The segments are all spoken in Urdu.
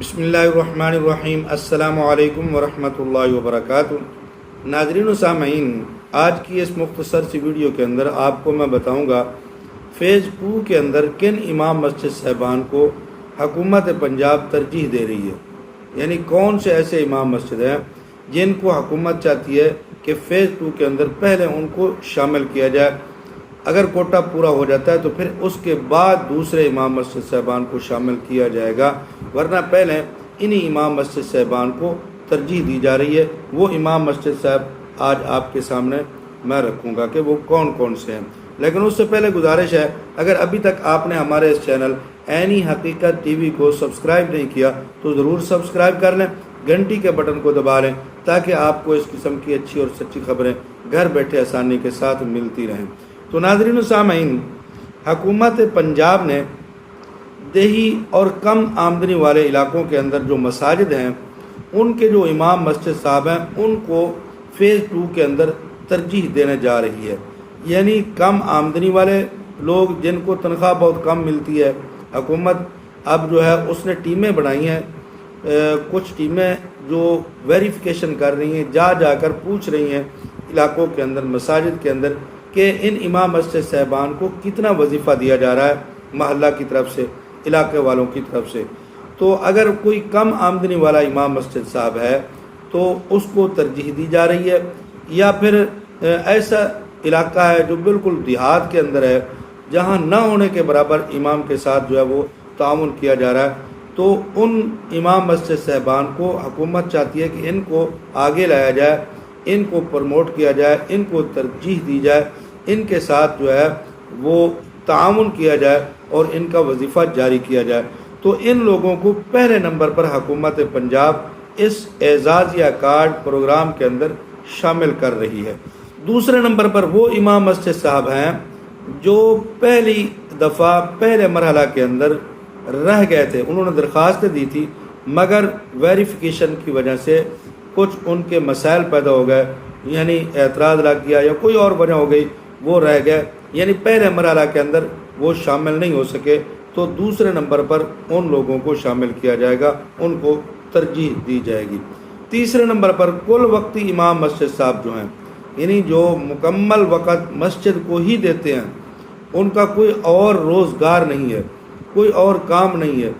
بسم اللہ الرحمن الرحیم۔ السلام علیکم ورحمۃ اللہ وبرکاتہ۔ ناظرین و سامعین، آج کی اس مختصر سی ویڈیو کے اندر آپ کو میں بتاؤں گا فیز 2 کے اندر کن امام مسجد صاحبان کو حکومت پنجاب ترجیح دے رہی ہے، یعنی کون سے ایسے امام مسجد ہیں جن کو حکومت چاہتی ہے کہ فیز 2 کے اندر پہلے ان کو شامل کیا جائے۔ اگر کوٹا پورا ہو جاتا ہے تو پھر اس کے بعد دوسرے امام مسجد صاحبان کو شامل کیا جائے گا، ورنہ پہلے انہی امام مسجد صاحبان کو ترجیح دی جا رہی ہے۔ وہ امام مسجد صاحب آج آپ کے سامنے میں رکھوں گا کہ وہ کون کون سے ہیں، لیکن اس سے پہلے گزارش ہے، اگر ابھی تک آپ نے ہمارے اس چینل عینی حقیقت ٹی وی کو سبسکرائب نہیں کیا تو ضرور سبسکرائب کر لیں، گھنٹی کے بٹن کو دبا لیں تاکہ آپ کو اس قسم کی اچھی اور سچی خبریں گھر بیٹھے آسانی کے ساتھ ملتی رہیں۔ تو ناظرین و سامعین، حکومت پنجاب نے دیہی اور کم آمدنی والے علاقوں کے اندر جو مساجد ہیں ان کے جو امام مسجد صاحب ہیں ان کو فیز 2 کے اندر ترجیح دینے جا رہی ہے، یعنی کم آمدنی والے لوگ جن کو تنخواہ بہت کم ملتی ہے، حکومت اب جو ہے اس نے ٹیمیں بنائی ہیں، کچھ ٹیمیں جو ویریفیکیشن کر رہی ہیں، جا کر پوچھ رہی ہیں علاقوں کے اندر، مساجد کے اندر، کہ ان امام مسجد صاحبان کو کتنا وظیفہ دیا جا رہا ہے محلہ کی طرف سے، علاقے والوں کی طرف سے۔ تو اگر کوئی کم آمدنی والا امام مسجد صاحب ہے تو اس کو ترجیح دی جا رہی ہے، یا پھر ایسا علاقہ ہے جو بالکل دیہات کے اندر ہے جہاں نہ ہونے کے برابر امام کے ساتھ جو ہے وہ تعاون کیا جا رہا ہے، تو ان امام مسجد صاحبان کو حکومت چاہتی ہے کہ ان کو آگے لایا جائے، ان کو پروموٹ کیا جائے، ان کو ترجیح دی جائے، ان کے ساتھ جو ہے وہ تعاون کیا جائے اور ان کا وظیفہ جاری کیا جائے۔ تو ان لوگوں کو پہلے نمبر پر حکومت پنجاب اس اعزازیہ کارڈ پروگرام کے اندر شامل کر رہی ہے۔ دوسرے نمبر پر وہ امام مسجد صاحب ہیں جو پہلی دفعہ پہلے مرحلہ کے اندر رہ گئے تھے، انہوں نے درخواست دی تھی مگر ویریفیکیشن کی وجہ سے کچھ ان کے مسائل پیدا ہو گئے، یعنی اعتراض لگ گیا یا کوئی اور وجہ ہو گئی، وہ رہ گئے، یعنی پہلے مرحلہ کے اندر وہ شامل نہیں ہو سکے، تو دوسرے نمبر پر ان لوگوں کو شامل کیا جائے گا، ان کو ترجیح دی جائے گی۔ تیسرے نمبر پر کل وقتی امام مسجد صاحب جو ہیں، یعنی جو مکمل وقت مسجد کو ہی دیتے ہیں، ان کا کوئی اور روزگار نہیں ہے، کوئی اور کام نہیں ہے،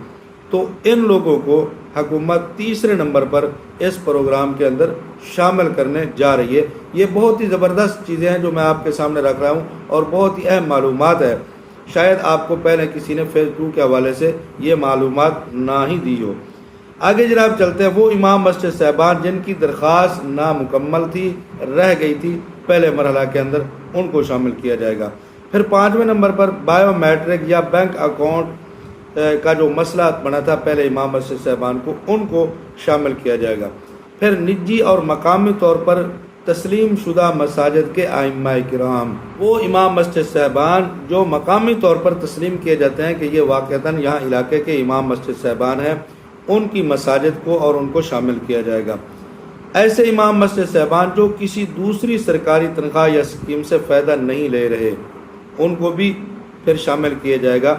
تو ان لوگوں کو حکومت تیسرے نمبر پر اس پروگرام کے اندر شامل کرنے جا رہی ہے۔ یہ بہت ہی زبردست چیزیں ہیں جو میں آپ کے سامنے رکھ رہا ہوں اور بہت ہی اہم معلومات ہے، شاید آپ کو پہلے کسی نے فیز 2 کے حوالے سے یہ معلومات نہ ہی دی ہو۔ آگے جناب چلتے ہیں، وہ امام مسجد صاحبان جن کی درخواست نامکمل تھی، رہ گئی تھی پہلے مرحلہ کے اندر، ان کو شامل کیا جائے گا۔ پھر 5ویں نمبر پر بائیو میٹرک یا بینک اکاؤنٹ کا جو مسئلہ بنا تھا پہلے امام مسجد صاحبان کو، ان کو شامل کیا جائے گا۔ پھر نجی اور مقامی طور پر تسلیم شدہ مساجد کے ائمہ کرام، وہ امام مسجد صاحبان جو مقامی طور پر تسلیم کیے جاتے ہیں کہ یہ واقعتاً یہاں علاقے کے امام مسجد صاحبان ہیں، ان کی مساجد کو اور ان کو شامل کیا جائے گا۔ ایسے امام مسجد صاحبان جو کسی دوسری سرکاری تنخواہ یا اسکیم سے فائدہ نہیں لے رہے، ان کو بھی پھر شامل کیا جائے گا۔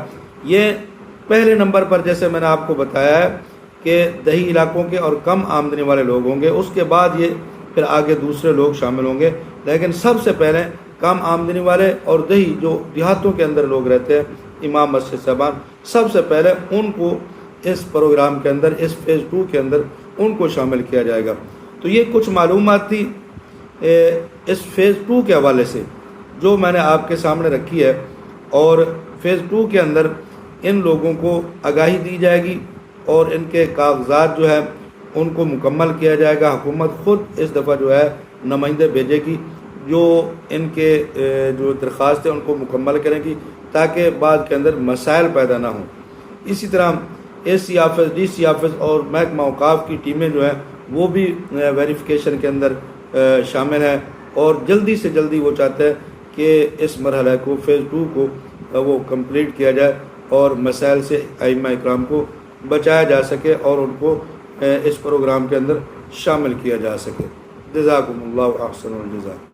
یہ پہلے نمبر پر جیسے میں نے آپ کو بتایا ہے کہ دیہی علاقوں کے اور کم آمدنی والے لوگ ہوں گے، اس کے بعد یہ پھر آگے دوسرے لوگ شامل ہوں گے، لیکن سب سے پہلے کم آمدنی والے اور دیہی جو دیہاتوں کے اندر لوگ رہتے ہیں امام مسجد صاحبان، سب سے پہلے ان کو اس پروگرام کے اندر، اس فیز 2 کے اندر ان کو شامل کیا جائے گا۔ تو یہ کچھ معلومات تھی اس فیز 2 کے حوالے سے جو میں نے آپ کے سامنے رکھی ہے، اور فیز 2 کے اندر ان لوگوں کو آگاہی دی جائے گی اور ان کے کاغذات جو ہے ان کو مکمل کیا جائے گا۔ حکومت خود اس دفعہ جو ہے نمائندے بھیجے گی جو ان کے جو درخواست ہیں ان کو مکمل کریں گی تاکہ بعد کے اندر مسائل پیدا نہ ہوں۔ اسی طرح A C office, D C office اور محکمہ اوقاف کی ٹیمیں جو ہیں وہ بھی ویریفیکیشن کے اندر شامل ہیں، اور جلدی سے جلدی وہ چاہتے ہیں کہ اس مرحلہ کو، فیز 2 کو وہ کمپلیٹ کیا جائے اور مسائل سے ائمہ اکرام کو بچایا جا سکے اور ان کو اس پروگرام کے اندر شامل کیا جا سکے۔ جزاکم اللہ احسن الجزاء۔